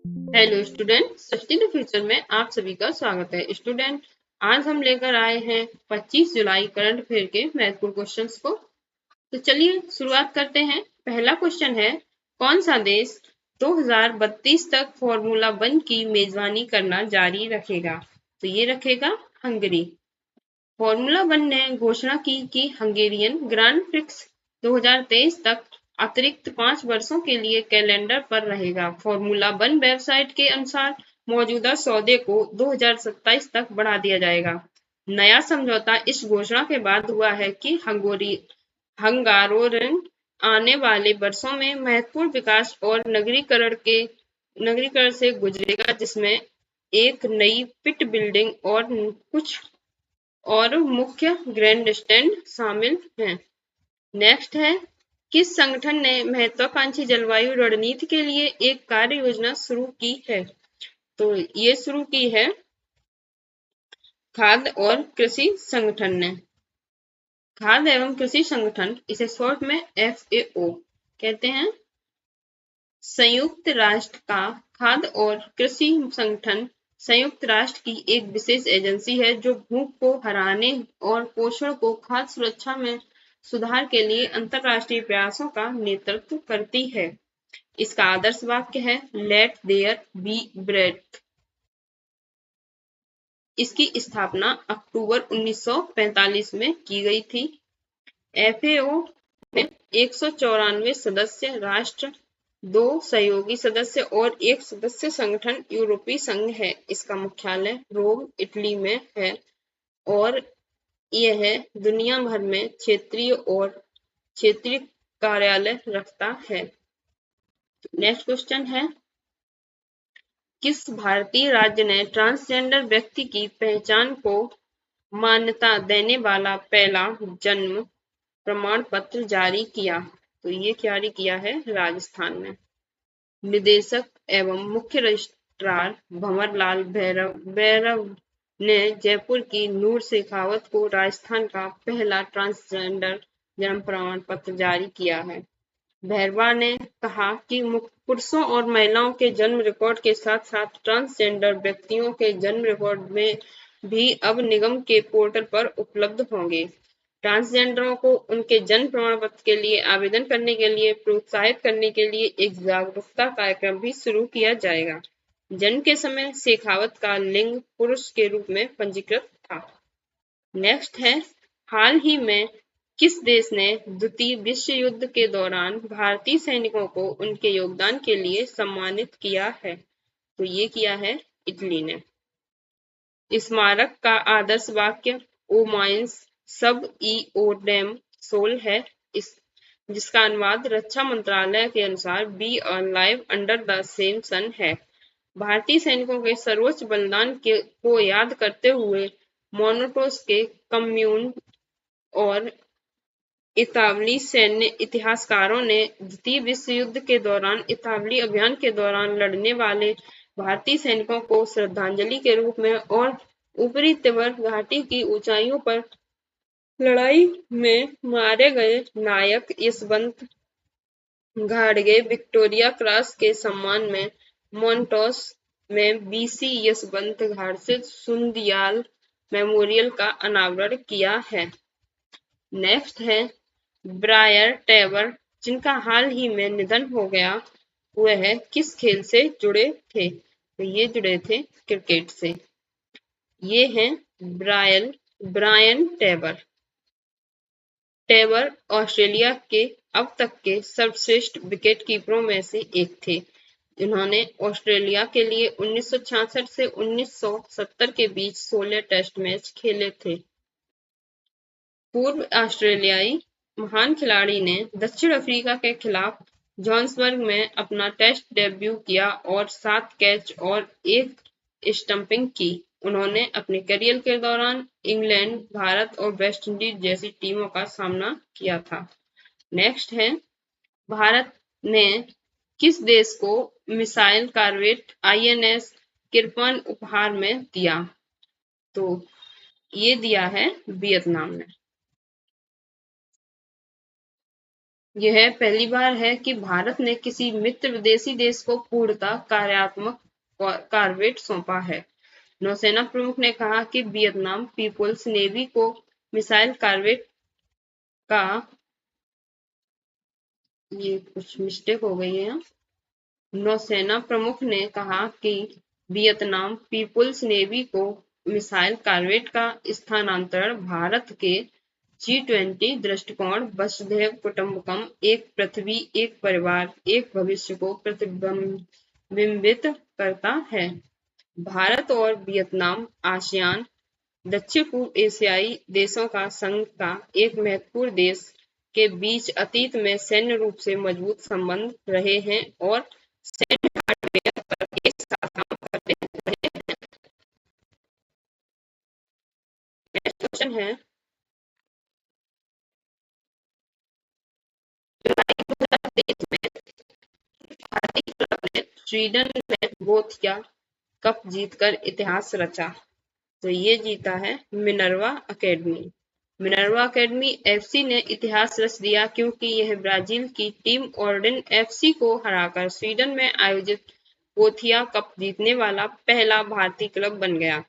Hello student, Srishti the future में आप सभी का स्वागत है। स्टूडेंट, आज हम लेकर आए हैं 25 जुलाई करंट अफेयर के महत्वपूर्ण क्वेश्चंस को। तो चलिए शुरुआत करते हैं। पहला क्वेश्चन है, कौन सा देश 2032 तक फॉर्मूला 1 की मेजबानी करना जारी रखेगा? तो ये रखेगा हंगरी। फॉर्मूला 1 ने घोषणा की कि हंगेरियन ग्रांड प्रिक्स 2023 तक अतिरिक्त 5 वर्षों के लिए कैलेंडर पर रहेगा। फॉर्मूला 1 वेबसाइट के अनुसार मौजूदा सौदे को 2027 तक बढ़ा दिया जाएगा। नया समझौता इस घोषणा के बाद हुआ है कि हंगारोरन आने वाले वर्षों में महत्वपूर्ण विकास और नगरीकरण से गुजरेगा, जिसमें एक नई पिट बिल्डिंग और कुछ और मुख्य ग्रैंडस्टैंड शामिल हैं। नेक्स्ट है, किस संगठन ने महत्वाकांक्षी जलवायु रणनीति के लिए एक कार्य योजना शुरू की है? तो ये शुरू की है खाद्य और कृषि संगठन ने। खाद्य एवं कृषि संगठन, इसे शॉर्ट में FAO कहते हैं। संयुक्त राष्ट्र का खाद्य और कृषि संगठन संयुक्त राष्ट्र की एक विशेष एजेंसी है जो भूख को हराने और पोषण को खाद्य सुरक्षा में सुधार के लिए अंतर्राष्ट्रीय प्रयासों का नेतृत्व करती है। इसका आदर्श वाक्य है, लेट देयर बी ब्रेड। इसकी स्थापना अक्टूबर 1945 में की गई थी। FAO में 194 सदस्य राष्ट्र, 2 सहयोगी सदस्य और एक सदस्य संगठन यूरोपीय संघ है। इसका मुख्यालय रोम, इटली में है और यह दुनिया भर में क्षेत्रीय कार्यालय रखता है। नेक्स्ट क्वेश्चन है, किस भारतीय राज्य ने ट्रांसजेंडर व्यक्ति की पहचान को मान्यता देने वाला पहला जन्म प्रमाण पत्र जारी किया? तो ये जारी किया है राजस्थान में। निदेशक एवं मुख्य रजिस्ट्रार भंवरलाल भैरव ने जयपुर की नूर शेखावत को राजस्थान का पहला ट्रांसजेंडर जन्म प्रमाण पत्र जारी किया है। भैरवा ने कहा कि पुरुषों और महिलाओं के जन्म रिकॉर्ड के साथ साथ ट्रांसजेंडर व्यक्तियों के जन्म रिकॉर्ड में भी अब निगम के पोर्टल पर उपलब्ध होंगे। ट्रांसजेंडरों को उनके जन्म प्रमाण पत्र के लिए आवेदन करने के लिए प्रोत्साहित करने के लिए एक जागरूकता कार्यक्रम भी शुरू किया जाएगा। जन्म के समय शेखावत का लिंग पुरुष के रूप में पंजीकृत था। नेक्स्ट है, हाल ही में किस देश ने द्वितीय विश्व युद्ध के दौरान भारतीय सैनिकों को उनके योगदान के लिए सम्मानित किया है? तो ये किया है इटली ने। स्मारक का आदर्श वाक्य ओ माइंस सब ई ओ डैम सोल है, जिसका अनुवाद रक्षा मंत्रालय के अनुसार be alive under the same sun है। भारतीय सैनिकों के सर्वोच्च बलिदान को याद करते हुए मोनोटोस के कम्यून और इतालवी सैन्य इतिहासकारों ने द्वितीय विश्व युद्ध के दौरान इतालवी अभियान के दौरान लड़ने वाले भारतीय सैनिकों को श्रद्धांजलि के रूप में और ऊपरी तिब्बत घाटी की ऊंचाइयों पर लड़ाई में मारे गए नायक यशवंत घाटगे विक्टोरिया क्रॉस के सम्मान में मोन्टोस में BC यशवंत घाट से सुंदियाल मेमोरियल का अनावरण किया है। नेक्स्ट है, ब्रायर टेबर, जिनका हाल ही में निधन हो गया, वह किस खेल से जुड़े थे? तो ये जुड़े थे क्रिकेट से। ये हैं ब्रायन टेबर। टेबर ऑस्ट्रेलिया के अब तक के सर्वश्रेष्ठ विकेटकीपरों में से एक थे। इन्होंने ऑस्ट्रेलिया के लिए 1966 से 1970 के बीच 16 टेस्ट मैच खेले थे। पूर्व ऑस्ट्रेलियाई महान खिलाड़ी ने दक्षिण अफ्रीका के खिलाफ जोहान्सबर्ग में अपना टेस्ट डेब्यू किया और 7 कैच और 1 स्टंपिंग की। उन्होंने अपने करियर के दौरान इंग्लैंड, भारत और वेस्ट इंडीज जैसी टीमों का सामना किया था। नेक्स्ट है, भारत ने किस देश को मिसाइल कॉर्वेट INS किरपन उपहार में दिया? तो ये दिया है वियतनाम ने। यह पहली बार है कि भारत ने किसी मित्र विदेशी देश को पूर्णतः कार्यात्मक कॉर्वेट सौंपा है। नौसेना प्रमुख ने कहा कि वियतनाम पीपुल्स नेवी को मिसाइल कॉर्वेट का, ये कुछ मिस्टेक हो गई है। नौसेना प्रमुख ने कहा कि वियतनाम पीपुल्स नेवी को मिसाइल कॉर्वेट का स्थानांतरण भारत के G20 दृष्टिकोण वसुधैव कुटुंबकम, एक पृथ्वी एक परिवार एक भविष्य को प्रतिबिंबित करता है। भारत और वियतनाम आसियान दक्षिण पूर्व एशियाई देशों का संघ का एक महत्वपूर्ण देश के बीच अतीत में सैन्य रूप से मजबूत संबंध रहे हैं और सैन्य हार्डवेयर पर एक साथ काम करते रहे हैं। नेक्स्ट क्वेश्चन है, जुलाई 2023 में भारतीय क्लब ने स्वीडन में गोथिया कप जीतकर इतिहास रचा। तो ये जीता है Minerva academy. Minerva academy FC ने इतिहास रच दिया क्योंकि यह ब्राजील की टीम ऑर्डिन एफसी को हराकर स्वीडन में आयोजित गोथिया कप जीतने वाला पहला भारतीय क्लब बन गया।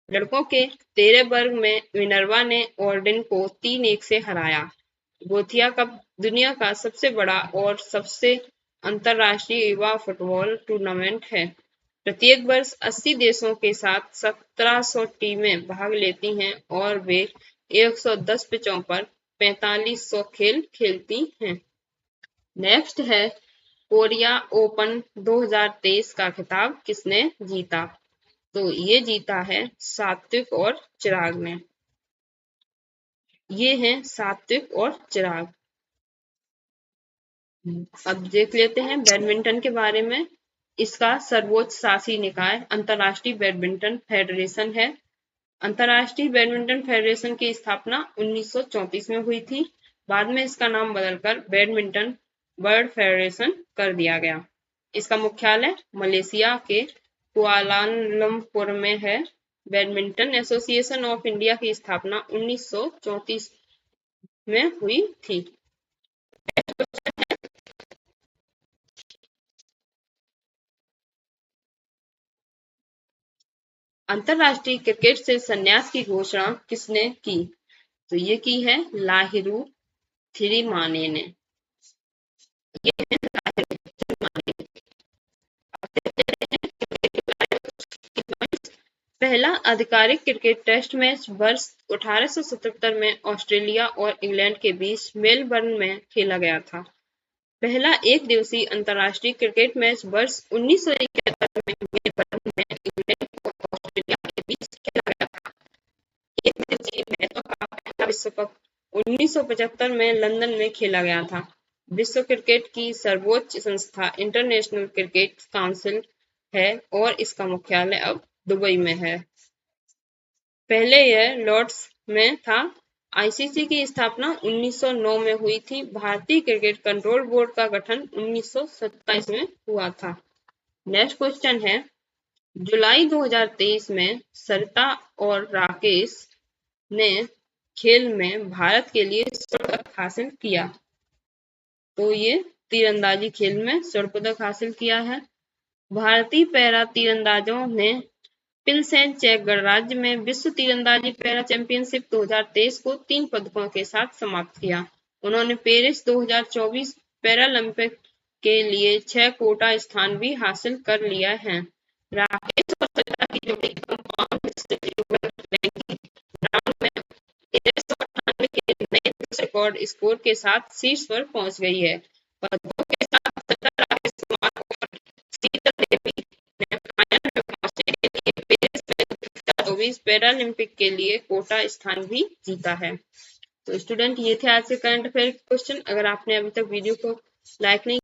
लड़कों के 13 वर्ग में मिनर्वा ने ऑर्डिन को 3-1 से हराया। गोथिया कप दुनिया का सबसे बड़ा और सबसे अंतरराष्ट्रीय युवा फुटबॉल टूर्नामेंट है। प्रत्येक वर्ष 80 देशों के साथ 1700 टीमें भाग लेती हैं और वे 110 पिचों पर 4500 खेल खेलती हैं। नेक्स्ट है, कोरिया ओपन 2023 का खिताब किसने जीता? तो ये जीता है सात्विक और चिराग ने। ये हैं सात्विक और चिराग। अब देख लेते हैं बैडमिंटन के बारे में। इसका सर्वोच्च शासी निकाय अंतर्राष्ट्रीय बैडमिंटन फेडरेशन है। अंतर्राष्ट्रीय बैडमिंटन फेडरेशन की स्थापना 1934 में हुई थी। बाद में इसका नाम बदलकर बैडमिंटन वर्ल्ड फेडरेशन कर दिया गया। इसका मुख्यालय मलेशिया के कुआलालंपुर में है। बैडमिंटन एसोसिएशन ऑफ इंडिया की स्थापना 1934 में हुई थी। अंतरराष्ट्रीय क्रिकेट से संन्यास की घोषणा किसने की? तो ये की है लाहिरू थिरिमाने ने। पहला आधिकारिक क्रिकेट टेस्ट मैच वर्ष 1877 में ऑस्ट्रेलिया और इंग्लैंड के बीच मेलबर्न में खेला गया था। पहला एक दिवसीय अंतर्राष्ट्रीय क्रिकेट मैच वर्ष 1971 में मेलबर्न में इंग्लैंड और ऑस्ट्रेलिया के बीच खेला गया था। एक दिवसीय मैचों का पहला विश्व कप 1975 में लंदन में खेला गया था। विश्व क्रिकेट की सर्वोच्च संस्था इंटरनेशनल क्रिकेट काउंसिल है और इसका मुख्यालय अब दुबई में है। पहले यह लॉर्ड्स में था। आईसीसी की स्थापना 1909 में हुई थी। भारतीय क्रिकेट कंट्रोल बोर्ड का गठन 1927 में हुआ था। नेक्स्ट क्वेश्चन है, जुलाई 2023 में सरिता और राकेश ने खेल में भारत के लिए स्वर्ण पदक हासिल किया। तो ये तीरंदाजी खेल में स्वर्ण पदक हासिल किया है। भारतीय पैरा तीरंदाजों ने पिल्सेन चेक गणराज्य में विश्व तीरंदाजी पैरा चैंपियनशिप 2023 को 3 पदकों के साथ समाप्त किया। उन्होंने पेरिस 2024 पैरालंपिक के लिए 6 कोटा स्थान भी हासिल कर लिया है। राकेश और सरिता की जोड़ी कंपाउंड रैंकिंग राउंड में 1398 के नए रिकॉर्ड स्कोर के साथ शीर्ष पर पहुंच गई है। पदकों के साथ सरिता, राकेश कुमार और शीतल देवी ने फाइनल में पहुंचने के लिए पेरिस 2024 पैरालंपिक के लिए कोटा स्थान भी जीता है। तो स्टूडेंट, ये थे आज के करंट अफेयर क्वेश्चन। अगर आपने अभी तक वीडियो को लाइक नहीं